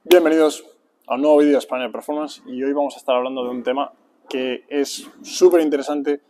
Bienvenidos a un nuevo vídeo de Spaniard Performance y hoy vamos a estar hablando de un tema que es súper interesante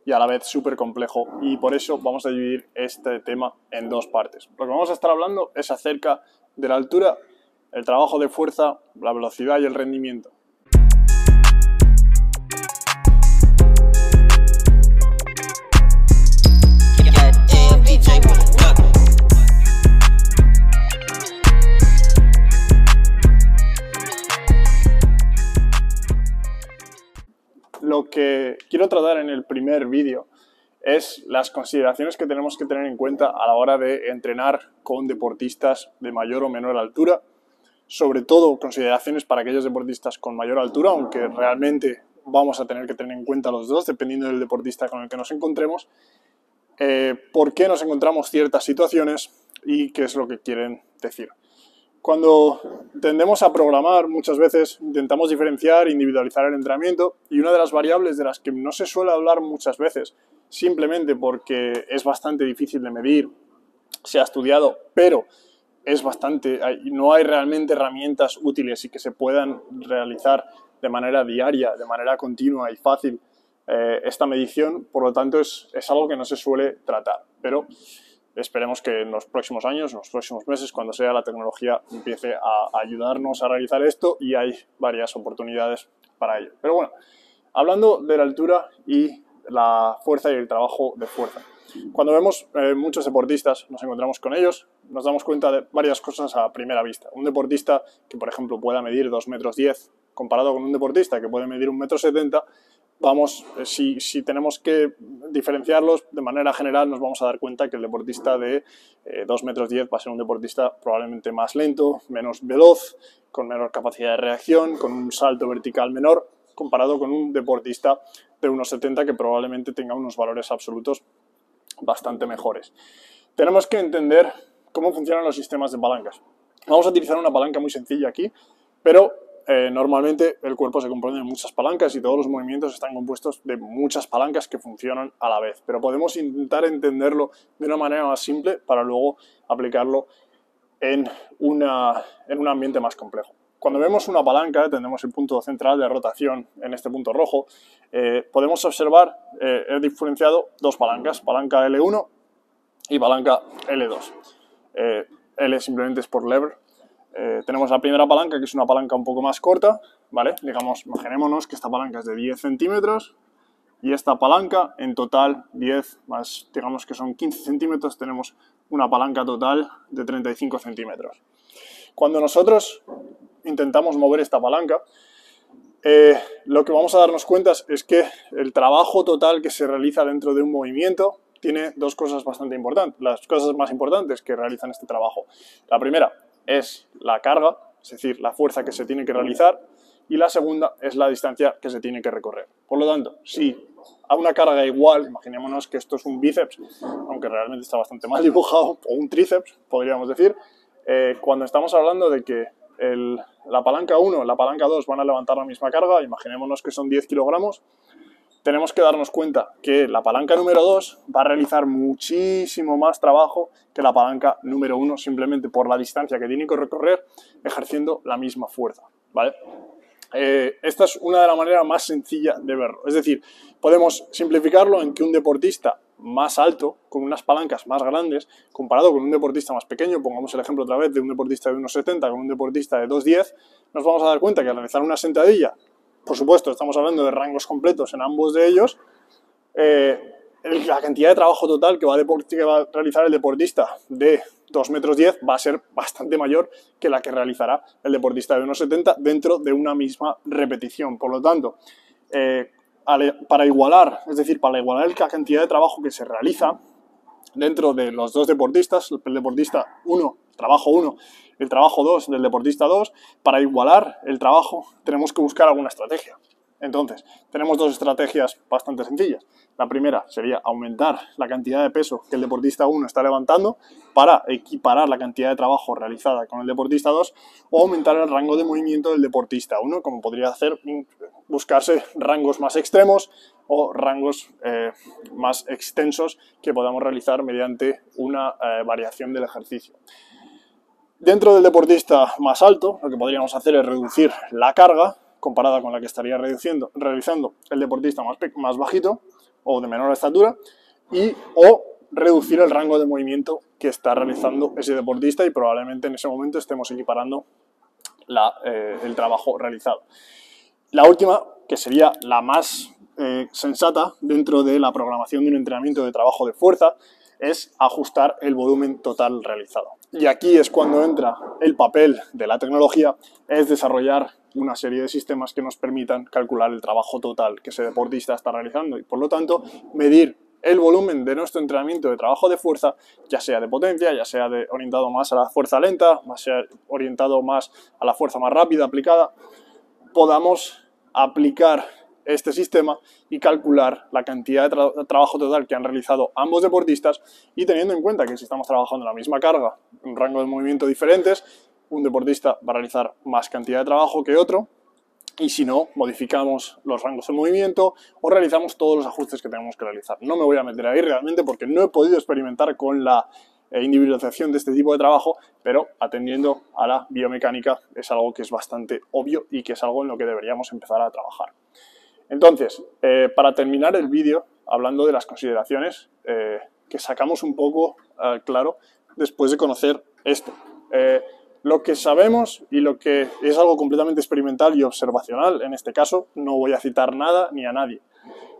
y a la vez súper complejo, y por eso vamos a dividir este tema en dos partes. Lo que vamos a estar hablando es acerca de la altura, el trabajo de fuerza, la velocidad y el rendimiento. Lo que quiero tratar en el primer vídeo es las consideraciones que tenemos que tener en cuenta a la hora de entrenar con deportistas de mayor o menor altura, sobre todo consideraciones para aquellos deportistas con mayor altura, aunque realmente vamos a tener que tener en cuenta los dos dependiendo del deportista con el que nos encontremos, por qué nos encontramos ciertas situaciones y qué es lo que quieren decir. Cuando tendemos a programar, muchas veces intentamos diferenciar e individualizar el entrenamiento, y una de las variables de las que no se suele hablar muchas veces, simplemente porque es bastante difícil de medir, se ha estudiado, pero no hay realmente herramientas útiles y que se puedan realizar de manera diaria, de manera continua y fácil esta medición. Por lo tanto es algo que no se suele tratar, pero esperemos que en los próximos años, en los próximos meses, cuando sea la tecnología, empiece a ayudarnos a realizar esto, y hay varias oportunidades para ello. Pero bueno, hablando de la altura y la fuerza y el trabajo de fuerza. Cuando vemos muchos deportistas, nos encontramos con ellos, nos damos cuenta de varias cosas a primera vista. Un deportista que, por ejemplo, pueda medir 2,10 metros, comparado con un deportista que puede medir 1,70 m, si tenemos que diferenciarlos de manera general, nos vamos a dar cuenta que el deportista de 2,10 metros va a ser un deportista probablemente más lento, menos veloz, con menor capacidad de reacción, con un salto vertical menor, comparado con un deportista de 1,70 que probablemente tenga unos valores absolutos bastante mejores. Tenemos que entender cómo funcionan los sistemas de palancas. Vamos a utilizar una palanca muy sencilla aquí, pero normalmente el cuerpo se compone de muchas palancas y todos los movimientos están compuestos de muchas palancas que funcionan a la vez, pero podemos intentar entenderlo de una manera más simple para luego aplicarlo en un ambiente más complejo. Cuando vemos una palanca, tenemos el punto central de rotación en este punto rojo. Podemos observar, he diferenciado dos palancas, palanca L1 y palanca L2. L simplemente es por lever. Tenemos la primera palanca, que es una palanca un poco más corta, ¿vale? Digamos, imaginémonos que esta palanca es de 10 centímetros y esta palanca en total 10 más, digamos que son 15 centímetros, tenemos una palanca total de 35 centímetros. Cuando nosotros intentamos mover esta palanca, lo que vamos a darnos cuenta es que el trabajo total que se realiza dentro de un movimiento tiene dos cosas bastante importantes, las cosas más importantes que realizan este trabajo. La primera es la carga, es decir, la fuerza que se tiene que realizar, y la segunda es la distancia que se tiene que recorrer. Por lo tanto, si a una carga igual, imaginémonos que esto es un bíceps, aunque realmente está bastante mal dibujado, o un tríceps, podríamos decir, cuando estamos hablando de que la palanca 1 y la palanca 2 van a levantar la misma carga, imaginémonos que son 10 kilogramos, tenemos que darnos cuenta que la palanca número 2 va a realizar muchísimo más trabajo que la palanca número 1, simplemente por la distancia que tiene que recorrer, ejerciendo la misma fuerza, ¿vale? Esta es una de las maneras más sencillas de verlo. Es decir, podemos simplificarlo en que un deportista más alto, con unas palancas más grandes, comparado con un deportista más pequeño, pongamos el ejemplo otra vez de un deportista de 1,70 con un deportista de 2,10, nos vamos a dar cuenta que al realizar una sentadilla, por supuesto, estamos hablando de rangos completos en ambos de ellos, la cantidad de trabajo total que va a realizar el deportista de 2,10 metros va a ser bastante mayor que la que realizará el deportista de 1,70 dentro de una misma repetición. Por lo tanto, para igualar la cantidad de trabajo que se realiza dentro de los dos deportistas, el deportista 1, trabajo 1, el trabajo 2 del deportista 2, para igualar el trabajo tenemos que buscar alguna estrategia. Entonces, tenemos dos estrategias bastante sencillas. La primera sería aumentar la cantidad de peso que el deportista 1 está levantando para equiparar la cantidad de trabajo realizada con el deportista 2, o aumentar el rango de movimiento del deportista 1, como podría hacer buscarse rangos más extremos o rangos más extensos que podamos realizar mediante una variación del ejercicio. Dentro del deportista más alto, lo que podríamos hacer es reducir la carga comparada con la que estaría realizando el deportista más bajito o de menor estatura, o reducir el rango de movimiento que está realizando ese deportista y probablemente en ese momento estemos equiparando el trabajo realizado. La última, que sería la más sensata dentro de la programación de un entrenamiento de trabajo de fuerza, es ajustar el volumen total realizado. Y aquí es cuando entra el papel de la tecnología, es desarrollar una serie de sistemas que nos permitan calcular el trabajo total que ese deportista está realizando y, por lo tanto, medir el volumen de nuestro entrenamiento de trabajo de fuerza, ya sea de potencia, ya sea orientado más a la fuerza lenta, orientado más a la fuerza más rápida aplicada, podamos aplicar este sistema y calcular la cantidad de trabajo total que han realizado ambos deportistas, y teniendo en cuenta que si estamos trabajando en la misma carga, en rango de movimiento diferentes, un deportista va a realizar más cantidad de trabajo que otro, y si no, modificamos los rangos de movimiento o realizamos todos los ajustes que tenemos que realizar. No me voy a meter ahí realmente porque no he podido experimentar con la individualización de este tipo de trabajo, pero atendiendo a la biomecánica es algo que es bastante obvio y que es algo en lo que deberíamos empezar a trabajar. Entonces, para terminar el vídeo, hablando de las consideraciones que sacamos un poco claro después de conocer esto. Lo que sabemos y lo que es algo completamente experimental y observacional, en este caso, no voy a citar nada ni a nadie.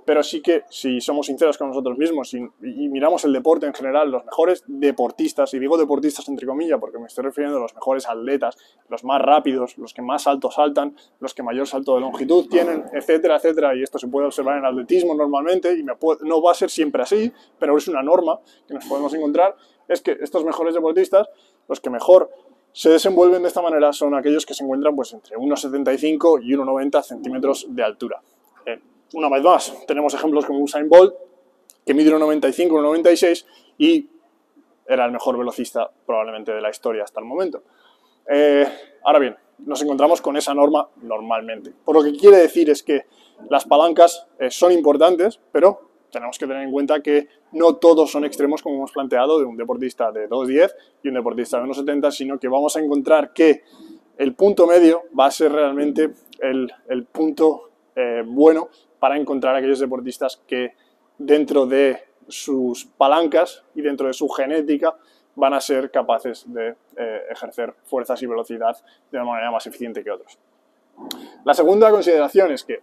Pero sí que, si somos sinceros con nosotros mismos y miramos el deporte en general, los mejores deportistas, y digo deportistas entre comillas porque me estoy refiriendo a los mejores atletas, los más rápidos, los que más alto saltan, los que mayor salto de longitud tienen, etcétera, etcétera, y esto se puede observar en atletismo normalmente, y no va a ser siempre así, pero es una norma que nos podemos encontrar, es que estos mejores deportistas, los que mejor se desenvuelven de esta manera, son aquellos que se encuentran pues entre 1,75 y 1,90 centímetros de altura. Una vez más, tenemos ejemplos como Usain Bolt, que mide 1,95, 1,96 y era el mejor velocista probablemente de la historia hasta el momento. Ahora bien, nos encontramos con esa norma normalmente. Por lo que quiere decir es que las palancas son importantes, pero tenemos que tener en cuenta que no todos son extremos como hemos planteado de un deportista de 2,10 y un deportista de 1,70, sino que vamos a encontrar que el punto medio va a ser realmente el punto bueno para encontrar aquellos deportistas que dentro de sus palancas y dentro de su genética van a ser capaces de ejercer fuerzas y velocidad de una manera más eficiente que otros. La segunda consideración es que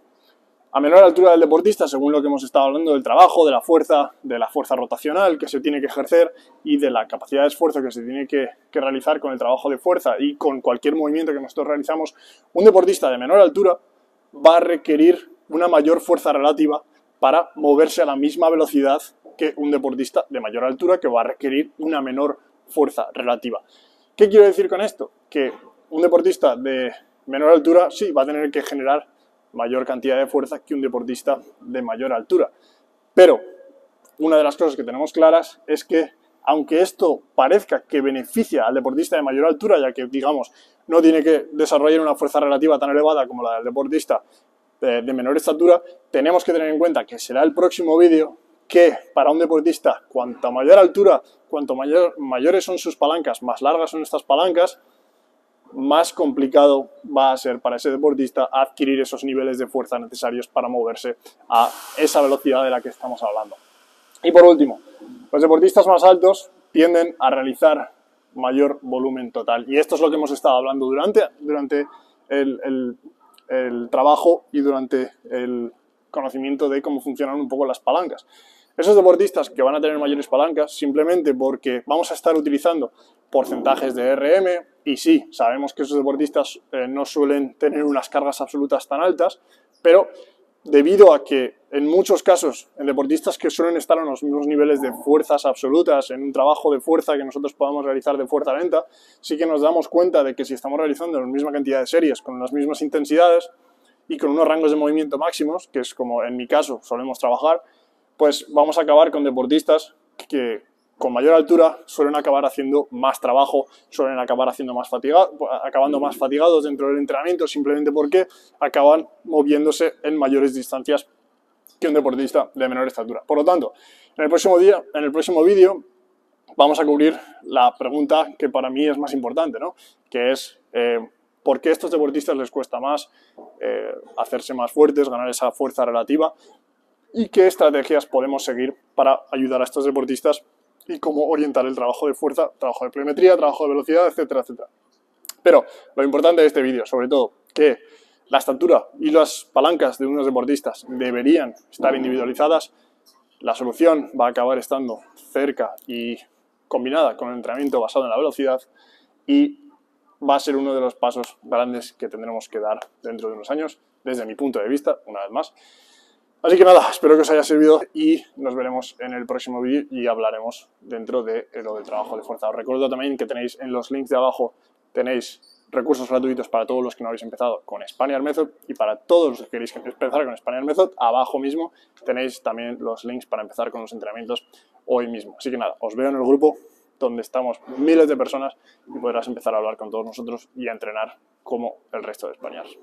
a menor altura del deportista, según lo que hemos estado hablando del trabajo, de la fuerza rotacional que se tiene que ejercer y de la capacidad de esfuerzo que se tiene que realizar con el trabajo de fuerza y con cualquier movimiento que nosotros realizamos, un deportista de menor altura va a requerir una mayor fuerza relativa para moverse a la misma velocidad que un deportista de mayor altura, que va a requerir una menor fuerza relativa. ¿Qué quiero decir con esto? Que un deportista de menor altura sí va a tener que generar mayor cantidad de fuerza que un deportista de mayor altura. Pero una de las cosas que tenemos claras es que, aunque esto parezca que beneficia al deportista de mayor altura, ya que, digamos, no tiene que desarrollar una fuerza relativa tan elevada como la del deportista de menor estatura, tenemos que tener en cuenta, que será el próximo vídeo, que para un deportista, cuanto mayor altura, cuanto mayores son sus palancas, más largas son estas palancas, más complicado va a ser para ese deportista adquirir esos niveles de fuerza necesarios para moverse a esa velocidad de la que estamos hablando. Y por último, los deportistas más altos tienden a realizar mayor volumen total. Y esto es lo que hemos estado hablando durante el trabajo y durante el conocimiento de cómo funcionan un poco las palancas. Esos deportistas que van a tener mayores palancas simplemente porque vamos a estar utilizando porcentajes de RM, y sí, sabemos que esos deportistas no suelen tener unas cargas absolutas tan altas, pero debido a que en muchos casos en deportistas que suelen estar en los mismos niveles de fuerzas absolutas, en un trabajo de fuerza que nosotros podamos realizar de fuerza lenta, sí que nos damos cuenta de que si estamos realizando la misma cantidad de series con las mismas intensidades y con unos rangos de movimiento máximos, que es como en mi caso solemos trabajar, pues vamos a acabar con deportistas que con mayor altura suelen acabar haciendo más trabajo, suelen acabar acabando más fatigados dentro del entrenamiento, simplemente porque acaban moviéndose en mayores distancias que un deportista de menor estatura. Por lo tanto, en el próximo vídeo vamos a cubrir la pregunta que para mí es más importante, ¿no? Que es ¿por qué a estos deportistas les cuesta más hacerse más fuertes, ganar esa fuerza relativa? Y qué estrategias podemos seguir para ayudar a estos deportistas y cómo orientar el trabajo de fuerza, trabajo de pliometría, trabajo de velocidad, etcétera, etcétera. Pero lo importante de este vídeo, sobre todo, que la estatura y las palancas de unos deportistas deberían estar individualizadas. La solución va a acabar estando cerca y combinada con el entrenamiento basado en la velocidad, y va a ser uno de los pasos grandes que tendremos que dar dentro de unos años, desde mi punto de vista, una vez más. Así que nada, espero que os haya servido y nos veremos en el próximo vídeo y hablaremos dentro de lo del trabajo de fuerza. Os recuerdo también que tenéis en los links de abajo, tenéis recursos gratuitos para todos los que no habéis empezado con Spaniard Method, y para todos los que queréis empezar con Spaniard Method, abajo mismo tenéis también los links para empezar con los entrenamientos hoy mismo. Así que nada, os veo en el grupo donde estamos miles de personas y podrás empezar a hablar con todos nosotros y a entrenar como el resto de Spaniards.